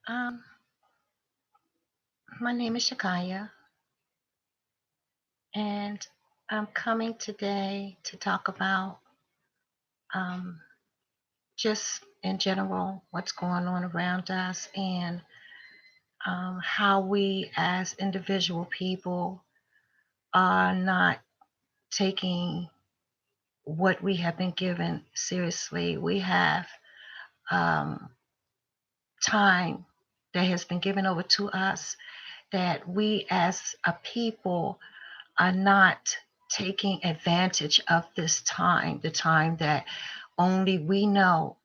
Um, my name is Shakaya, and I'm coming today to talk about um, just in general what's going on around us and how we as individual people are not taking what we have been given seriously. We have um, time that has been given over to us that we as a people are not taking advantage of this time, the time that only we know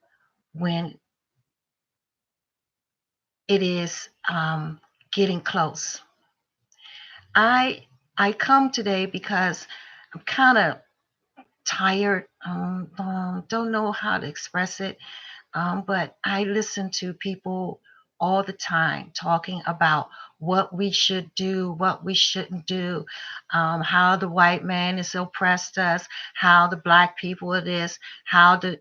when it is getting close. I I come today because I'm kind of tired. Don't know how to express it. But I listen to people all the time talking about what we should do, what we shouldn't do, how the white man has oppressed us, how the black people are this, how the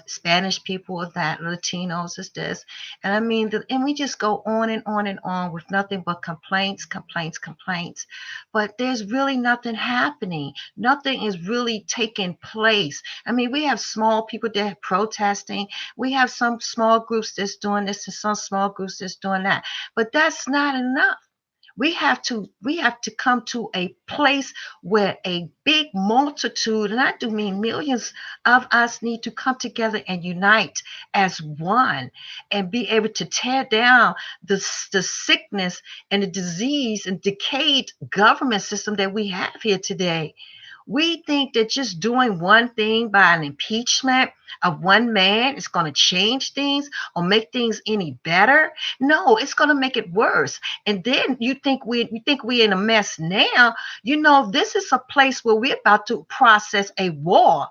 Spanish people are that, Latinos is this. And I mean, and we just go on and on and on with nothing but complaints, complaints, complaints. But there's really nothing happening. Nothing is really taking place. I mean, we have small people that are protesting. We have some small groups that's doing this and some small groups that's doing that. But that's not enough. We have to come to a place where a big multitude, and I do mean millions of us, need to come together and unite as one and be able to tear down the sickness and the disease and decayed government system that we have here today. We think that just doing one thing by an impeachment of one man is going to change things or make things any better. No, it's going to make it worse. And then you think we in a mess now. This is a place where we're about to process a war.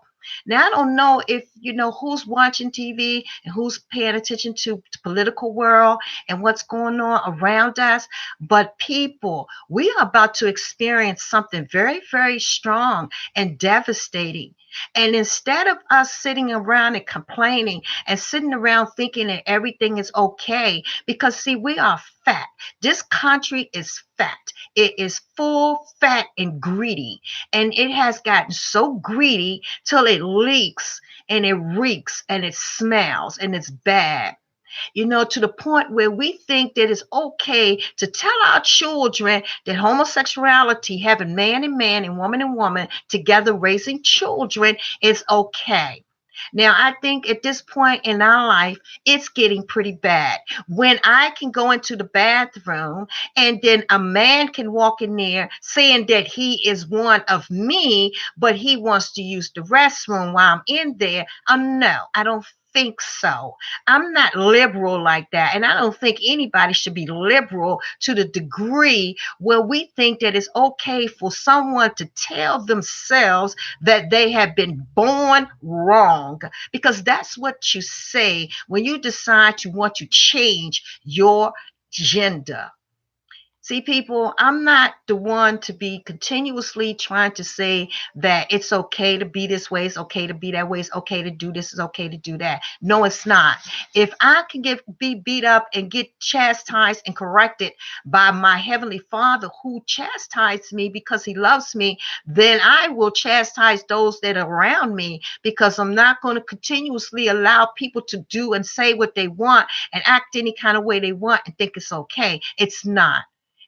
Now I don't know if you know who's watching TV and who's paying attention to the political world and what's going on around us, but people, we are about to experience something very, very strong and devastating. And instead of us sitting around and complaining and sitting around thinking that everything is okay, because see, we are fat. This country is fat. It is full, fat, and greedy. And it has gotten so greedy till it leaks and it reeks and it smells and it's bad, to the point where we think that it's okay to tell our children that homosexuality, having man and woman together raising children, is okay. Now, I think at this point in our life, it's getting pretty bad. When I can go into the bathroom and then a man can walk in there saying that he is one of me, but he wants to use the restroom while I'm in there, no, I don't think so. I'm not liberal like that. And I don't think anybody should be liberal to the degree where we think that it's okay for someone to tell themselves that they have been born wrong. Because that's what you say when you decide to want to change your gender. See, people, I'm not the one to be continuously trying to say that it's okay to be this way, it's okay to be that way, it's okay to do this, it's okay to do that. No, it's not. If I can be beat up and get chastised and corrected by my heavenly Father who chastised me because he loves me, then I will chastise those that are around me, because I'm not going to continuously allow people to do and say what they want and act any kind of way they want and think it's okay. It's not.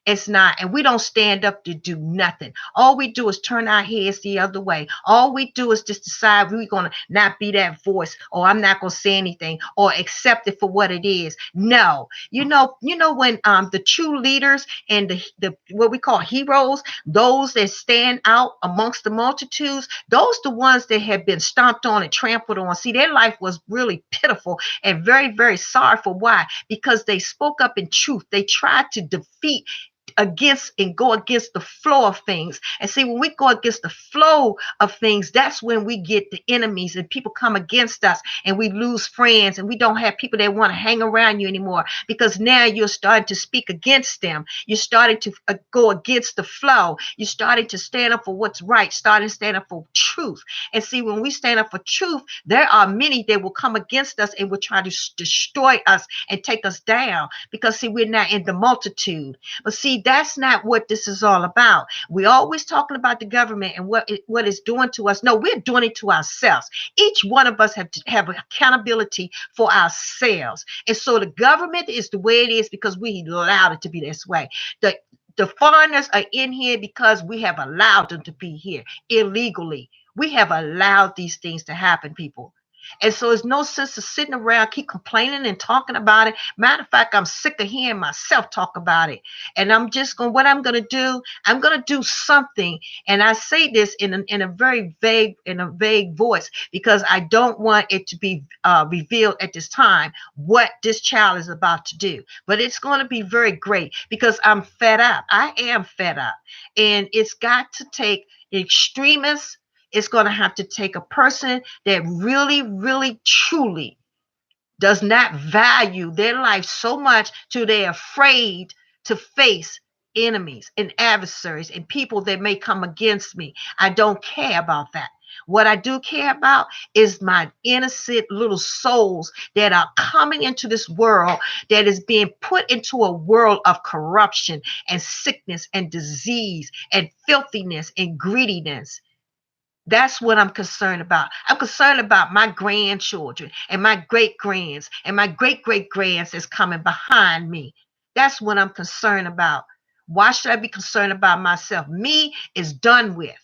It's not. And we don't stand up to do nothing. All we do is turn our heads the other way. All we do is just decide we're going to not be that voice, or I'm not going to say anything, or accept it for what it is. No. When the true leaders and the what we call heroes, those that stand out amongst the multitudes, those the ones that have been stomped on and trampled on. See, their life was really pitiful and very, very sorrowful. Why? Because they spoke up in truth. They tried to defeat against and go against the flow of things. And see, when we go against the flow of things, that's when we get the enemies and people come against us and we lose friends and we don't have people that want to hang around you anymore because now you're starting to speak against them. You're starting to go against the flow. You're starting to stand up for what's right, starting to stand up for truth. And see, when we stand up for truth, there are many that will come against us and will try to destroy us and take us down because, see, we're not in the multitude. But see, that's not what this is all about. We're always talking about the government and what it's doing to us. No, we're doing it to ourselves. Each one of us have to have accountability for ourselves. And so the government is the way it is because we allowed it to be this way. The foreigners are in here because we have allowed them to be here illegally. We have allowed these things to happen, people. And so it's no sense of sitting around, keep complaining and talking about it. Matter of fact, I'm sick of hearing myself talk about it. And what I'm going to do something. And I say this in a very vague voice, because I don't want it to be revealed at this time what this child is about to do. But it's going to be very great because I'm fed up. I am fed up. And it's got to take extremists. It's going to have to take a person that really, really, truly does not value their life so much till they're afraid to face enemies and adversaries and people that may come against me. I don't care about that. What I do care about is my innocent little souls that are coming into this world that is being put into a world of corruption and sickness and disease and filthiness and greediness. That's what I'm concerned about. I'm concerned about my grandchildren and my great grands and my great great grands that's coming behind me. That's what I'm concerned about. Why should I be concerned about myself? Me is done with.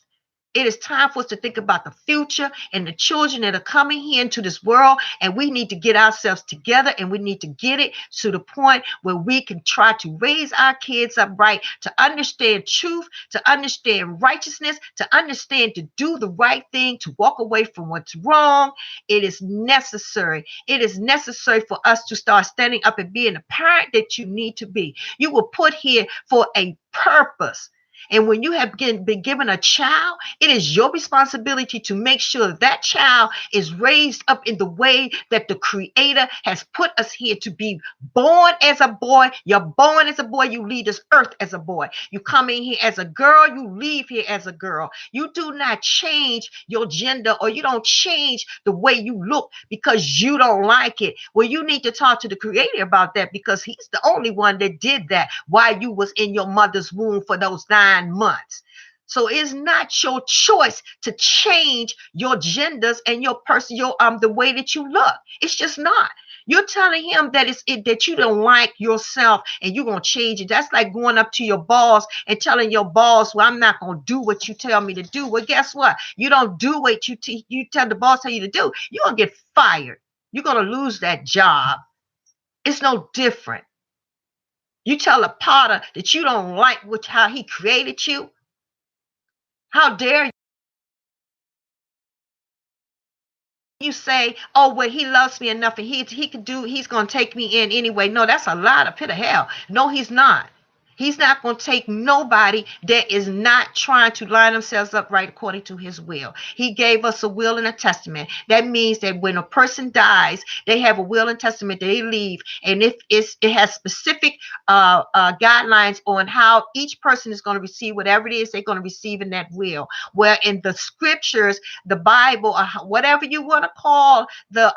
It is time for us to think about the future and the children that are coming here into this world. And we need to get ourselves together and we need to get it to the point where we can try to raise our kids up right, to understand truth, to understand righteousness, to understand to do the right thing, to walk away from what's wrong. It is necessary. It is necessary for us to start standing up and being the parent that you need to be. You were put here for a purpose. And when you have been given a child, it is your responsibility to make sure that child is raised up in the way that the Creator has put us here to be born as a boy. You're born as a boy. You leave this earth as a boy. You come in here as a girl. You leave here as a girl. You do not change your gender or you don't change the way you look because you don't like it. Well, you need to talk to the Creator about that because He's the only one that did that while you was in your mother's womb for those 9 months. So it's not your choice to change your genders and your person, the way that you look. It's just not. You're telling him that that you don't like yourself and you're gonna change it. That's like going up to your boss and telling your boss, "Well, I'm not gonna do what you tell me to do." Well, guess what? You don't do what you tell the boss tell you to do. You're gonna get fired. You're gonna lose that job. It's no different. You tell a potter that you don't like how he created you. How dare you say, "Oh, well, he loves me enough and he's going to take me in anyway." No, that's a lie, a pit of hell. No, he's not. He's not going to take nobody that is not trying to line themselves up right according to his will. He gave us a will and a testament. That means that when a person dies, they have a will and testament that they leave. And if it has specific guidelines on how each person is going to receive whatever it is they're going to receive in that will. Where in the scriptures, the Bible, or whatever you want to call the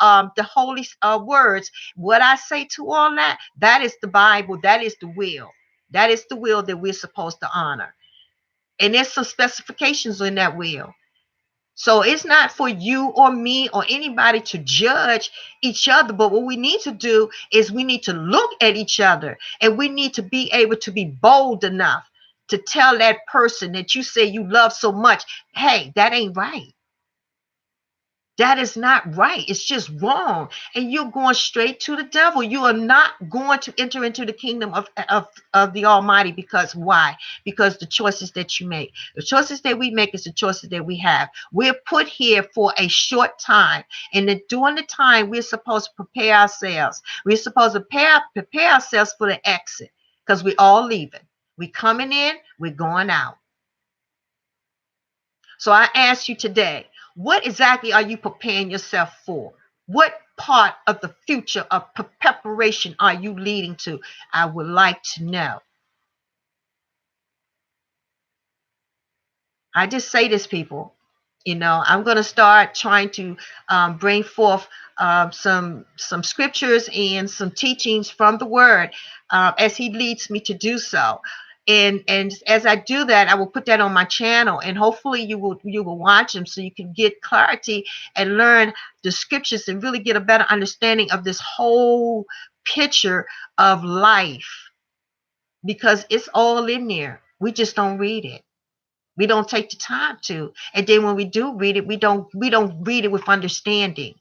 holy words, what I say to all that, that is the Bible, that is the will. That is the will that we're supposed to honor. And there's some specifications in that will. So it's not for you or me or anybody to judge each other. But what we need to do is we need to look at each other and we need to be able to be bold enough to tell that person that you say you love so much, "Hey, that ain't right. That is not right. It's just wrong." And you're going straight to the devil. You are not going to enter into the kingdom of the Almighty. Because why? Because the choices that you make. The choices that we make is the choices that we have. We're put here for a short time. And then during the time, we're supposed to prepare ourselves. We're supposed to prepare ourselves for the exit. Because we're all leaving. We're coming in, we're going out. So I ask you today, what exactly are you preparing yourself for? What part of the future of preparation are you leading to? I would like to know. I just say this, people. I'm going to start trying to bring forth some scriptures and some teachings from the Word as He leads me to do so. And as I do that, I will put that on my channel, and hopefully you will watch them so you can get clarity and learn the scriptures and really get a better understanding of this whole picture of life, because it's all in there. We just don't read it. We don't take the time to. And then when we do read it, we don't read it with understanding.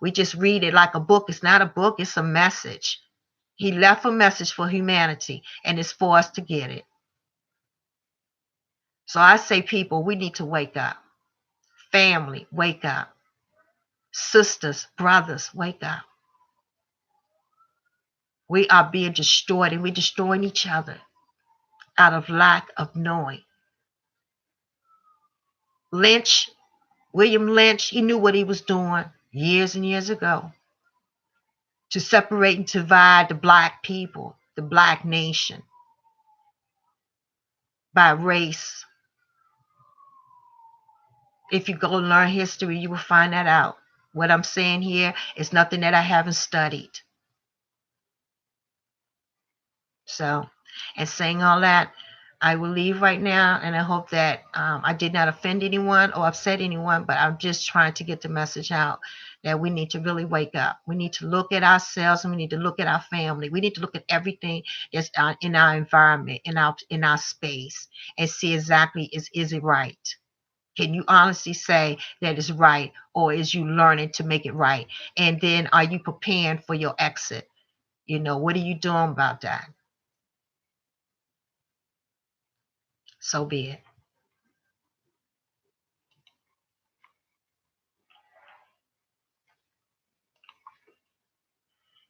We just read it like a book. It's not a book, it's a message. He left a message for humanity, and it's for us to get it. So I say, people, we need to wake up. Family, wake up. Sisters, brothers, wake up. We are being destroyed, and we're destroying each other out of lack of knowing. Lynch, William Lynch, he knew what he was doing years and years ago, to separate and divide the black people, the black nation, by race. If you go learn history, you will find that out. What I'm saying here is nothing that I haven't studied. So, and saying all that, I will leave right now, and I hope that I did not offend anyone or upset anyone, but I'm just trying to get the message out that we need to really wake up. We need to look at ourselves, and we need to look at our family. We need to look at everything that's in our environment, in our space, and see exactly is it right? Can you honestly say that it's right, or is you learning to make it right? And then are you preparing for your exit? What are you doing about that? So be it.